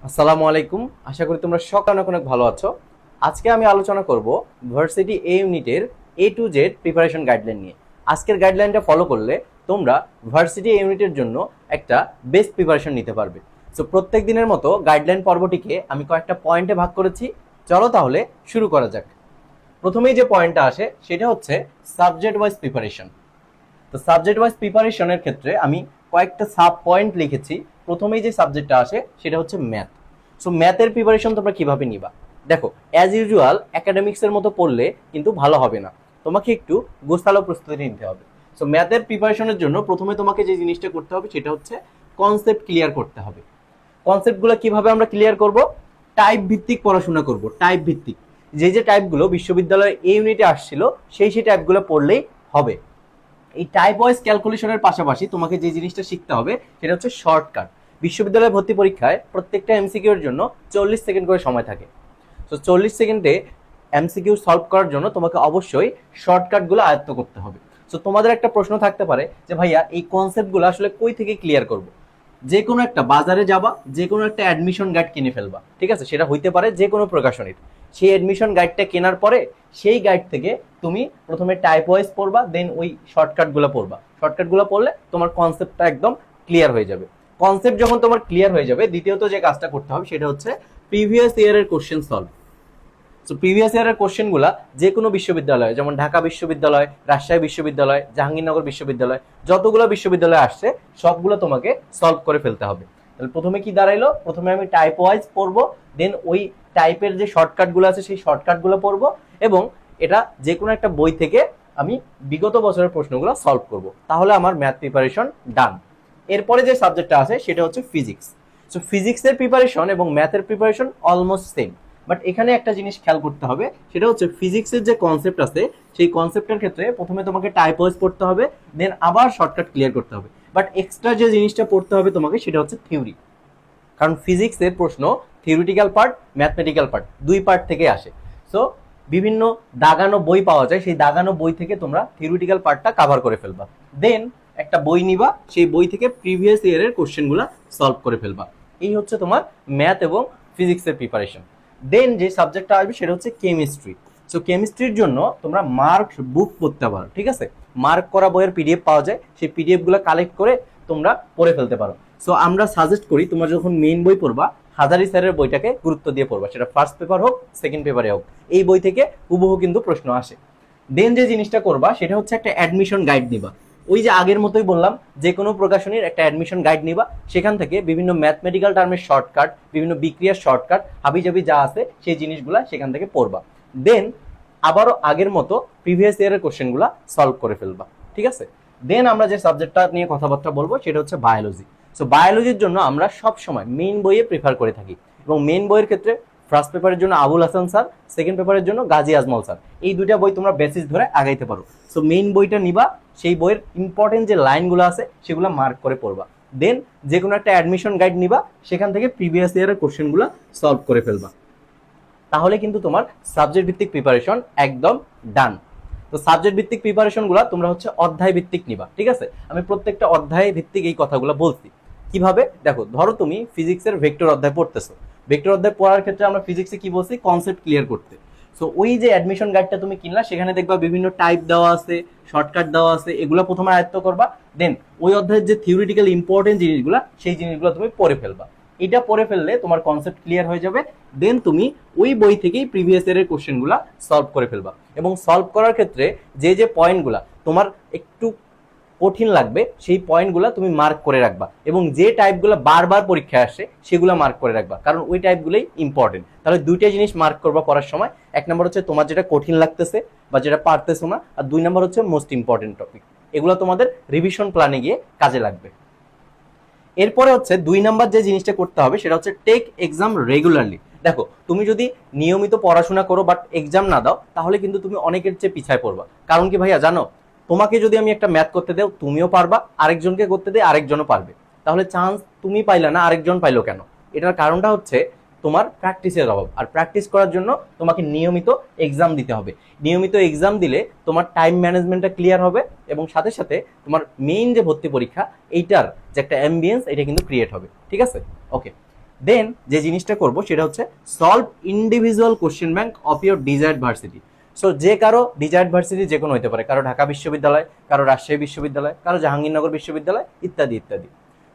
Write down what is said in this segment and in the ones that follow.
আসসালামু আলাইকুম। আশা করি তোমরা সকলে অনেক অনেক ভালো আছো। আজকে আমি আলোচনা করব ভার্সিটি এ ইউনিটের এ টু জেড প্রিপারেশন গাইডলাইন নিয়ে। আজকের গাইডলাইনটা ফলো করলে তোমরা ভার্সিটি এ ইউনিটের জন্য একটা বেস্ট প্রিপারেশন নিতে পারবে। সো প্রত্যেক দিনের মতো গাইডলাইন পর্বটিকে আমি কয়েকটা পয়েন্টে ভাগ করেছি। চলো তাহলে শুরু করা যাক। প্রথমেই যে পয়েন্টটা আসে সেটা হচ্ছে সাবজেক্ট ওয়াইজ প্রিপারেশন। তো সাবজেক্ট ওয়াইজ প্রিপারেশনের ক্ষেত্রে আমি কয়েকটা সাব পয়েন্ট লিখেছি। প্রথমেই যে সাবজেক্টটা আসে সেটা হচ্ছে ম্যাথ। সো ম্যাথের প্রিপারেশন তোমরা কিভাবে নিবা? দেখো, অ্যাজ ইউজুয়াল একাডেমিক্সের মতো পড়লে কিন্তু ভালো হবে না, তোমাকে একটু গোছালো প্রস্তুতি নিতে হবে। সো ম্যাথের প্রিপারেশনের জন্য প্রথমে তোমাকে যে জিনিসটা করতে হবে সেটা হচ্ছে কনসেপ্ট ক্লিয়ার করতে হবে। কনসেপ্টগুলো কিভাবে আমরা ক্লিয়ার করব? টাইপ ভিত্তিক পড়াশোনা করব। টাইপ ভিত্তিক যে টাইপগুলো বিশ্ববিদ্যালয়ে এই ইউনিটে আসছিল সেই টাইপগুলো পড়লেই হবে। এই টাইপ ওয়াইজ ক্যালকুলেশনের পাশাপাশি তোমাকে যে জিনিসটা শিখতে হবে সেটা হচ্ছে শর্টকাট। বিশ্ববিদ্যালয় ভর্তি পরীক্ষায় প্রত্যেকটা এমসিকিউ এর জন্য 40 সেকেন্ড করে সময় থাকে। তো 40 সেকেন্ডে এমসিকিউ সলভ করার জন্য তোমাকে অবশ্যই শর্টকাটগুলো আয়ত্ত করতে হবে। সো তোমাদের একটা প্রশ্ন থাকতে পারে যে ভাইয়া এই কনসেপ্টগুলো আসলে কই থেকে ক্লিয়ার করব? যে কোনো একটা বাজারে যাবা, যে কোনো একটা অ্যাডমিশন গাইড কিনে ফেলবা, ঠিক আছে? সেটা হইতে পারে যে কোনো প্রকাশনীর। সেই অ্যাডমিশন গাইডটা কেনার পরে সেই গাইড থেকে তুমি প্রথমে টাইপ ওয়াইজ পড়বা, দেন ওই শর্টকাটগুলো পড়বা। শর্টকাটগুলো পড়লে তোমার কনসেপ্টটা একদম ক্লিয়ার হয়ে যাবে। কনসেপ্ট যখন তোমার ক্লিয়ার হয়ে যাবে, দ্বিতীয়ত যে কাজটা করতে হবে সেটা হচ্ছে প্রিভিয়াস ইয়ারের কোশ্চেন সলভ। সো প্রিভিয়াস ইয়ারের কোশ্চেনগুলো যে কোনো বিশ্ববিদ্যালয়, যেমন ঢাকা বিশ্ববিদ্যালয়, রাজশাহী বিশ্ববিদ্যালয়, জাহাঙ্গীরনগর বিশ্ববিদ্যালয়, যতগুলো বিশ্ববিদ্যালয় আসছে সবগুলো তোমাকে সলভ করে ফেলতে হবে। তাহলে প্রথমে কি দাঁড়াইলো? প্রথমে আমি টাইপ ওয়াইজ পড়বো, দেন ওই টাইপের যে শর্টকাটগুলো আছে সেই শর্টকাটগুলো পড়বো, এবং এটা যে কোনো একটা বই থেকে আমি বিগত বছরের প্রশ্নগুলো সলভ করব। তাহলে আমার ম্যাথ প্রিপারেশন ডান। এরপরে যে সাবজেক্টটা আছে সেটা হচ্ছে ফিজিক্স। সো ফিজিক্সের প্রিপারেশন এবং ম্যাথের প্রিপারেশন অলমোস্ট সেম, বাট এখানে একটা জিনিস খেয়াল করতে হবে, সেটা হচ্ছে ফিজিক্সের যে কনসেপ্ট আছে সেই কনসেপ্টের ক্ষেত্রে প্রথমে তোমাকে টাইপ ওয়াইজ পড়তে হবে, দেন আবার শর্টকাট ক্লিয়ার করতে হবে। বাট এক্সট্রা যে জিনিসটা পড়তে হবে তোমাকে সেটা হচ্ছে থিওরি। কারণ ফিজিক্সের প্রশ্ন থিওরিটিক্যাল পার্ট, ম্যাথমেটিক্যাল পার্ট, দুই পার্ট থেকে আসে। সো বিভিন্ন দাগানো বই পাওয়া যায়, সেই দাগানো বই থেকে তোমরা থিওরিটিক্যাল পার্টটা কভার করে ফেলবা। দেন একটা বই নিবা, সেই বই থেকে প্রিভিয়াস ইয়ারের কোশ্চেনগুলো সলভ করে ফেলবা। এই হচ্ছে তোমার ম্যাথ এবং ফিজিক্সের প্রিপারেশন। দেন যে সাবজেক্টটা আসবে সেটা হচ্ছে কেমিস্ট্রি। সো কেমিস্ট্রির জন্য তোমরা মার্ক বুক পড়তে পারো, ঠিক আছে? মার্ক করা বইয়ের পিডিএফ পাওয়া যায়, সেই পিডিএফ গুলো কালেক্ট করে তোমরা পড়ে ফেলতে পারো। সো আমরা সাজেস্ট করি তোমরা যখন মেইন বই পড়বা, হাজারি স্যারের বইটাকে গুরুত্ব দিয়ে পড়বা, সেটা ফার্স্ট পেপার হোক সেকেন্ড পেপারে হোক, এই বই থেকে হুবহু কিন্তু প্রশ্ন আসে। দেন যে জিনিসটা করবা সেটা হচ্ছে একটা অ্যাডমিশন গাইড নিবা। ওই যে আগের মতোই বললাম, যে কোনো প্রকাশনীর একটা অ্যাডমিশন গাইড নিবা, সেখান থেকে বিভিন্ন ম্যাথমেটিক্যাল টার্মের শর্টকাট, বিভিন্ন বিক্রিয়ার শর্টকাট, হাবিজাবি যা আছে সেই জিনিসগুলা সেখান থেকে পড়বা। দেন আবারও আগের মতো প্রিভিয়াস ইয়ারের কোশ্চেনগুলা সলভ করে ফেলবা, ঠিক আছে? দেন আমরা যে সাবজেক্টটা নিয়ে কথাবার্তা বলবো সেটা হচ্ছে বায়োলজি। সো বায়োলজির জন্য আমরা সব সময় মেইন বইয়ে প্রেফার করে থাকি, এবং মেইন বইয়ের ক্ষেত্রে ফার্স্ট পেপারের জন্য আবুল হাসান স্যার, সেকেন্ড পেপারের জন্য গাজী আজমল স্যার, এই দুইটা বই তোমরা বেসিস ধরে আগাইতে পারো। সো মেইন বইটা নিবা, সেই বইয়ের ইম্পর্টেন্ট যে লাইনগুলো আছে সেগুলো মার্ক করে পড়বা। দেন যে কোনো একটা অ্যাডমিশন গাইড নিবা, সেখান থেকে প্রিভিয়াস ইয়ারের কোশ্চেনগুলো সলভ করে ফেলবা। তাহলে কিন্তু তোমার সাবজেক্ট ভিত্তিক প্রিপারেশন একদম ডান। তো সাবজেক্ট ভিত্তিক প্রিপারেশনগুলো তোমরা হচ্ছে অধ্যায় ভিত্তিক নিবা, ঠিক আছে? আমি প্রত্যেকটা অধ্যায় ভিত্তিক এই কথাগুলো বলছি। কিভাবে? দেখো, ধরো তুমি ফিজিক্সের ভেক্টর অধ্যায় পড়তেছো। ভেক্টর অধ্যায় পড়ার ক্ষেত্রে আমরা ফিজিক্সে কি বলছি? কনসেপ্ট ক্লিয়ার করতে। সো ওই যে অ্যাডমিশন গাইডটা তুমি কিনলা, সেখানে দেখবা বিভিন্ন টাইপ দেওয়া আছে, শর্টকাট দেওয়া আছে, এগুলো প্রথমে আয়ত্ত করবা। দেন ওই অধ্যায়ের যে থিওরিটিক্যাল ইম্পর্টেন্ট জিনিসগুলো সেই জিনিসগুলো তুমি পড়ে ফেলবা। এটা পড়ে ফেললে তোমার কনসেপ্ট ক্লিয়ার হয়ে যাবে। দেন তুমি ওই বই থেকেই প্রিভিয়াস ইয়ারের কোশ্চেনগুলো সলভ করে ফেলবা। এবং সলভ করার ক্ষেত্রে যে পয়েন্টগুলো তোমার একটু কঠিন লাগবে সেই পয়েন্টগুলো তুমি মার্ক করে রাখবা, এবং যে টাইপগুলো বারবার পরীক্ষায় আসে সেগুলো মার্ক করে রাখবা, কারণ ওই টাইপগুলোই ইম্পর্টেন্ট। তাহলে দুইটা জিনিস মার্ক করবা পড়ার সময়। এক নম্বর হচ্ছে তোমার যেটা কঠিন লাগতেছে বা যেটা পারতেছো না, আর দুই নম্বর হচ্ছে মোস্ট ইম্পর্টেন্ট টপিক। এগুলো তোমাদের রিভিশন প্ল্যানে গিয়ে কাজে লাগবে। এরপরে হচ্ছে 2 নাম্বার যে জিনিসটা করতে হবে সেটা হচ্ছে টেক এক্সাম রেগুলারলি। দেখো, তুমি যদি নিয়মিত পড়াশোনা করো বাট এক্সাম না দাও, তাহলে কিন্তু তুমি অনেকের চেয়ে পিছায় পড়বা। কারণ কি ভাইয়া জানো, তোমাকে যদি আমি একটা ম্যাথ করতে দেও তুমিও পারবা, আরেকজনকে করতে দে আরেকজনও পারবে। তাহলে চান্স তুমি পাইলা না, আরেকজন পাইলো কেন? এটার কারণটা হচ্ছে তোমার প্র্যাকটিসের অভাব। আর প্র্যাকটিস করার জন্য তোমাকে নিয়মিত এক্সাম দিতে হবে। নিয়মিত এক্সাম দিলে তোমার টাইম ম্যানেজমেন্টটা ক্লিয়ার হবে, এবং সাথে সাথে তোমার মেইন যে ভর্তি পরীক্ষা এইটার যে একটা অ্যাম্বিয়েন্স এটা কিন্তু ক্রিয়েট হবে, ঠিক আছে? ওকে। দেন যে জিনিসটা করব সেটা হচ্ছে solve individual question bank of your desired varsity. So যে কারো ডিজায়ার্ড ভার্সিটি যে কোনো হতে পারে, কারো ঢাকা বিশ্ববিদ্যালয়, কারো রাজশাহী বিশ্ববিদ্যালয়, কারো জাহাঙ্গীরনগর বিশ্ববিদ্যালয়, ইত্যাদি ইত্যাদি।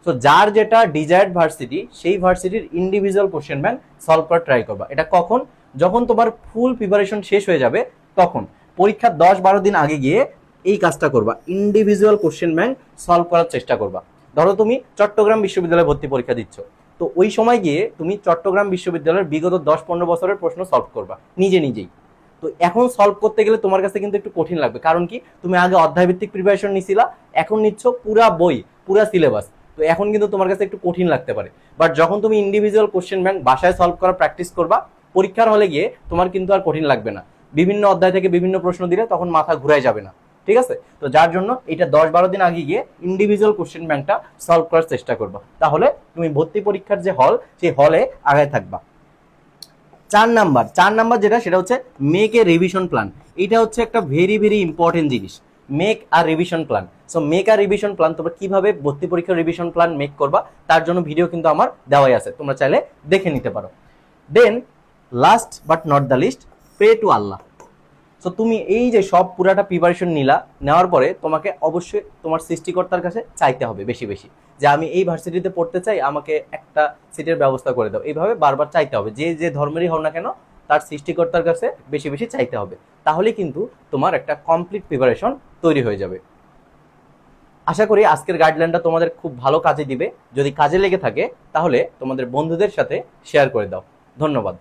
সো যার যেটা ডিজায়ার্ড ভার্সিটি সেই ভার্সিটির ইন্ডিভিজুয়াল কোশ্চেন ব্যাংক সলভ করার ট্রাই করবা। এটা কখন? যখন তোমার ফুল প্রিপারেশন শেষ হয়ে যাবে তখন পরীক্ষার 10-12 দিন আগে গিয়ে এই কাজটা করবা, ইন্ডিভিজুয়াল কোশ্চেন ব্যাংক সলভ করার চেষ্টা করবা। ধরো তুমি চট্টগ্রাম বিশ্ববিদ্যালয়ে ভর্তি পরীক্ষা দিচ্ছ, তো ওই সময় গিয়ে তুমি চট্টগ্রাম বিশ্ববিদ্যালয়ের বিগত 10-15 বছরের প্রশ্ন সলভ করবা নিজে নিজেই। তো এখন সলভ করতে গেলে তোমার কাছে কিন্তু একটু কঠিন লাগবে, কারণ কি তুমি আগে অধ্যায়ভিত্তিক প্রিপারেশন নিছিলা, এখন নিচ্ছ পুরা বই, পুরা সিলেবাস। তো এখন কিন্তু তোমার কাছে একটু কঠিন লাগতে পারে। বাট যখন তুমি ইন্ডিভিজুয়াল কোশ্চেন ব্যাংক বাসায় সলভ করার প্র্যাকটিস করবা, পরীক্ষার হলে গিয়ে তোমার কিন্তু আর কঠিন লাগবে না। বিভিন্ন অধ্যায় থেকে বিভিন্ন প্রশ্ন দিলে তখন মাথা ঘুরাই যাবে না, ঠিক আছে? তো যার জন্য এটা 10-12 দিন আগে গিয়ে ইন্ডিভিজুয়াল কোশ্চেন ব্যাংকটা সলভ করার চেষ্টা করবা, তাহলে তুমি ভর্তি পরীক্ষার যে হল সেই হলে আগায় থাকবা। 4 নাম্বার যেটা, সেটা হচ্ছে মেক এ রিভিশন প্ল্যান। এটা হচ্ছে একটা ভেরি ভেরি ইম্পর্টেন্ট জিনিস, make a revision plan. So make a revision plan, তোমরা কিভাবে ভর্তি পরীক্ষার রিভিশন প্ল্যান মেক করবা তার জন্য ভিডিও কিন্তু আমার দেওয়াই আছে, তোমরা চাইলে দেখে নিতে পারো। Then last but not the least, pray to Allah. So তুমি এই যে সব পুরাটা প্রিপারেশন নেওয়ার পরে তোমাকে অবশ্যই তোমার সৃষ্টিকর্তার কাছে চাইতে হবে বেশি বেশি, যে আমি এই ভার্সিটিতে পড়তে চাই, আমাকে একটা সিটের ব্যবস্থা করে দাও। এইভাবে বারবার চাইতে হবে, যে যে ধর্মেরই হও না কেন তার সৃষ্টিকর্তার কাছে বেশি বেশি চাইতে হবে, তাহলে কিন্তু তোমার একটা কমপ্লিট প্রিপারেশন তৈরি হয়ে যাবে। আশা করি আজকের গাইডলাইনটা তোমাদের খুব ভালো কাজে দিবে। যদি কাজে লেগে থাকে তাহলে তোমাদের বন্ধুদের সাথে শেয়ার করে দাও। ধন্যবাদ।